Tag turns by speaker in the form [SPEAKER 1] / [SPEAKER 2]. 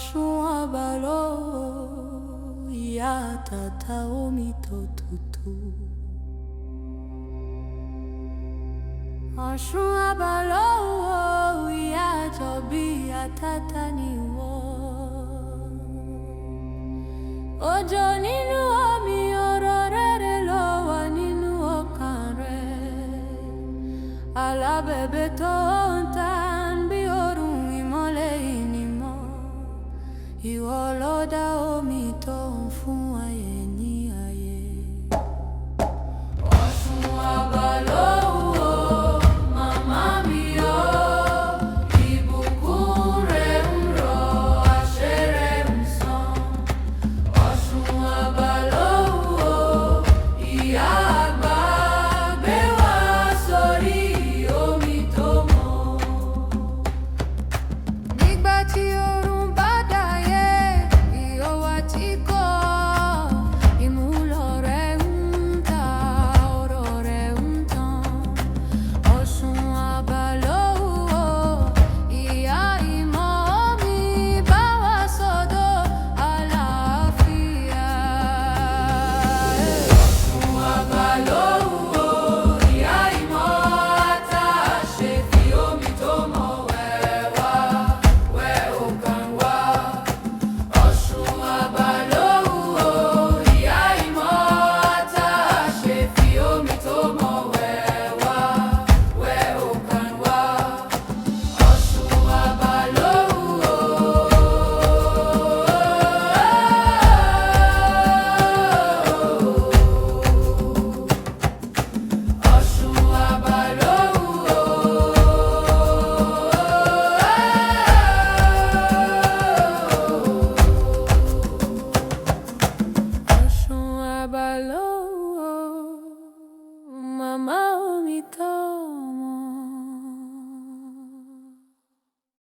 [SPEAKER 1] Oxum abaló, Iyá tata omi tó tutù. Oxum abaló, Iyá jọ̀bí àtàtà ni wọ́n. Òjò nínú omi, ọ̀rọ̀ rere ló wà nínú ọkàn rẹ̀. Alábẹ̀bẹ̀ tó ń tàn bí òrùn ìmọ́lẹ̀ ìnímọ́. Ìwọ ló dá omi tó ń fún ayé ní ayé. Oxum abaló, màmá mi o, ìbùkún rẹ̀ ń rọ̀, àṣẹ rẹ̀ ń sàn. Oxum abaló, Iyá àgbà gbé wá sórí omi tó mọ́. Nígbà tí oòrùn bá dáyé, ìhòòhò tí kò, ìmúlò rẹ̀ ń ta, ọ̀rọ̀ rẹ̀ ń tàn. Oxum abaló, Iyá ìmọ̀ omi bá wa sọ́dọ̀ àlàáfíà. Oxum abaló, Iyá ìmọ̀ àtàṣe fi omi tó mọ́ wẹ̀ wá, wẹ̀ ọkàn wa. Oxum abaló, Iyá ìmọ̀ àtàṣe fi omi tó mọ́ wẹ̀ wá, wẹ̀ ọkàn wa. Oxum abaló, Oxum abaló, Oxum abaló.